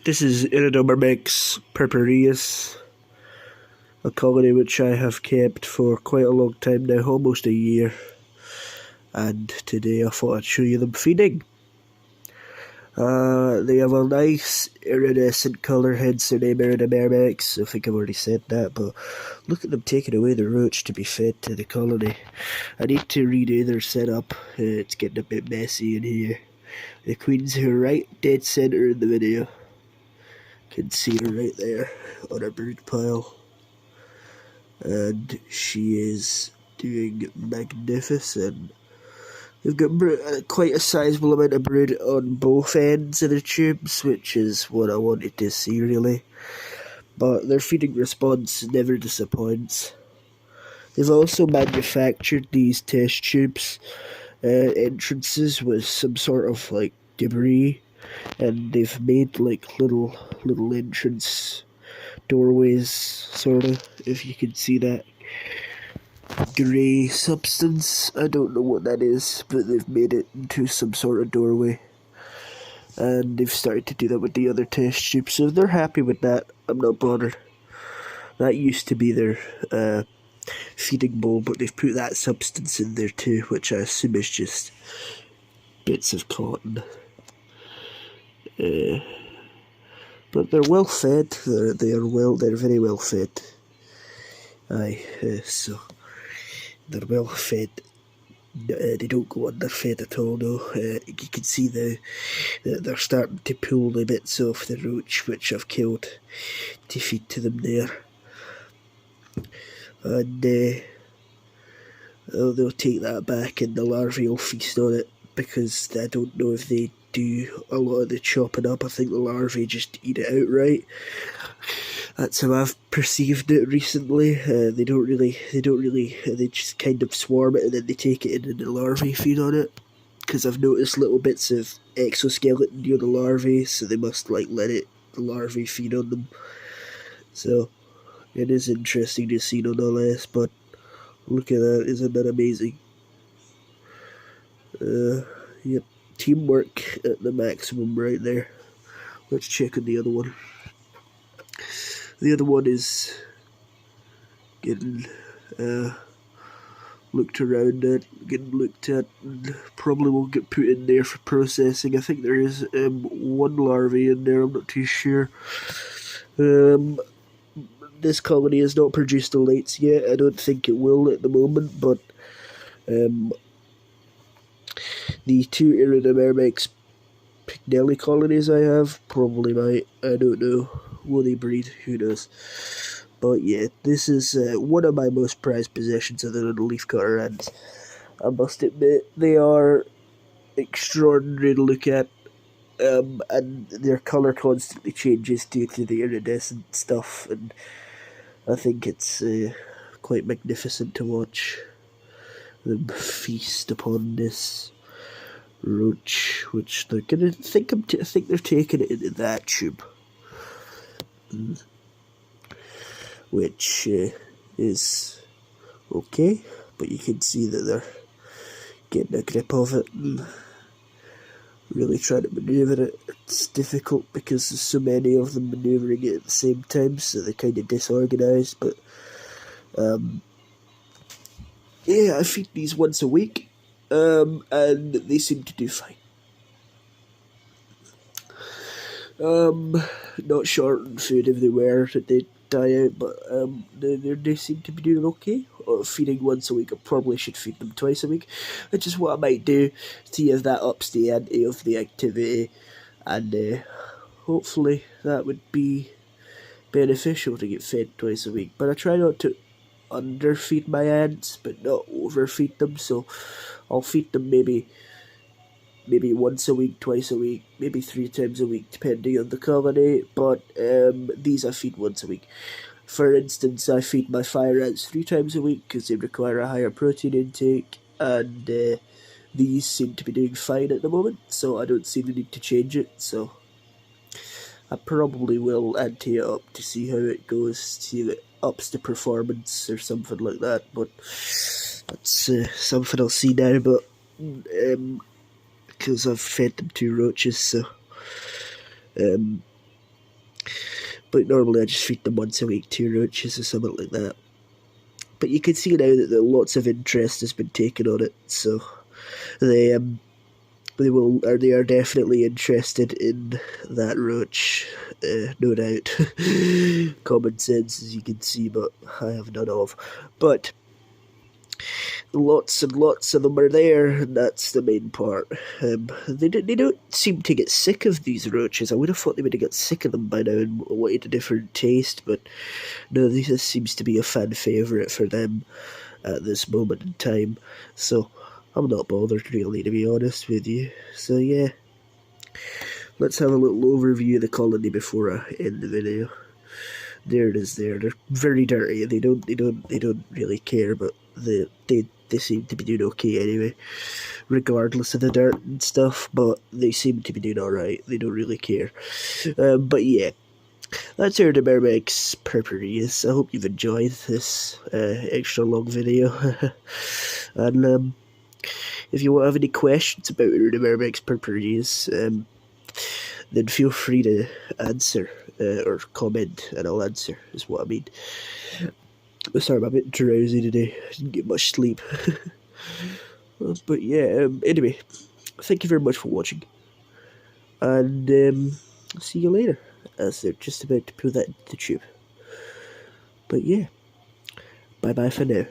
This is Iridomyrmex purpureus, a colony which I have kept for quite a long time now, almost a year. And today I thought I'd show you them feeding. They have a nice iridescent colour, hence their name Iridomyrmex. I think I've already said that, but look at them taking away the roach to be fed to the colony. I need to redo their setup. It's getting a bit messy in here. The queen's here right dead centre in the video. Can see her right there on her brood pile, and she is doing magnificent. They've got quite a sizable amount of brood on both ends of the tubes, which is what I wanted to see really, but their feeding response never disappoints. They've also manufactured these test tubes entrances with some sort of like debris, and they've made like little entrance doorways, sort of, if you can see that grey substance. I don't know what that is, but they've made it into some sort of doorway, and they've started to do that with the other test tubes, so if they're happy with that, I'm not bothered. That used to be their feeding bowl, but they've put that substance in there too, which I assume is just bits of cotton. But they're well fed. They're very well fed. So they're well fed. They don't go underfed at all. No, you can see that they're starting to pull the bits off the roach which I've killed to feed to them there, and they'll take that back, and the larvae will feast on it, because I don't know if they do a lot of the chopping up. I think the larvae just eat it outright. That's how I've perceived it recently. They just kind of swarm it, and then they take it in, and the larvae feed on it. Because I've noticed little bits of exoskeleton near the larvae, so they must like let the larvae feed on them. So it is interesting to see nonetheless. But look at that! Isn't that amazing? Yep. Teamwork at the maximum right there. Let's check on the other one. The other one is getting looked around at, getting looked at, and probably will get put in there for processing. I think there is one larvae in there, I'm not too sure. This colony has not produced the lights yet. I don't think it will at the moment, but the two Iridomyrmex Pignelli colonies I have probably might. I don't know. Will they breed? Who knows? But yeah, this is one of my most prized possessions other than the leafcutter ants. I must admit, they are extraordinary to look at, and their colour constantly changes due to the iridescent stuff, and I think it's quite magnificent to watch them feast upon this roach, which they're gonna think they're taking it into that tube, which is okay, but you can see that they're getting a grip of it and really trying to manoeuvre it. It's difficult because there's so many of them manoeuvring it at the same time, so they're kind of disorganised, but yeah, I feed these once a week. And they seem to do fine. Not short on food if they were that they die out, but they seem to be doing okay. Feeding once a week, I probably should feed them twice a week, which is what I might do, see if that ups the ante of the activity, and hopefully that would be beneficial to get fed twice a week. But I try not to underfeed my ants, but not overfeed them, so I'll feed them maybe once a week, twice a week, maybe 3 times a week, depending on the colony, but these I feed once a week. For instance, I feed my fire ants 3 times a week because they require a higher protein intake, and these seem to be doing fine at the moment, so I don't see the need to change it, so I probably will ante it up to see how it goes, see if it ups the performance or something like that, but that's something I'll see now, but because I've fed them 2 roaches, so But normally I just feed them once a week, 2 roaches or something like that. But you can see now that lots of interest has been taken on it, so they they are definitely interested in that roach, no doubt. Common sense, as you can see, but I have none of. But lots and lots of them are there, and that's the main part. They don't seem to get sick of these roaches. I would have thought they would have got sick of them by now and wanted a different taste, but no, this seems to be a fan favourite for them at this moment in time. So I'm not bothered, really, to be honest with you. So yeah, let's have a little overview of the colony before I end the video. There it is. They're very dirty. They don't really care, but they seem to be doing okay anyway, regardless of the dirt and stuff. But they seem to be doing all right. They don't really care. But yeah, that's Iridomyrmex purpureus. I hope you've enjoyed this extra long video. And if you have any questions about Iridomyrmex purpureus, then feel free to answer or comment, and I'll answer, is what I mean. Sorry, I'm a bit drowsy today. I didn't get much sleep. But yeah, anyway, thank you very much for watching. And see you later, as they're just about to put that into the tube. But yeah, bye bye for now.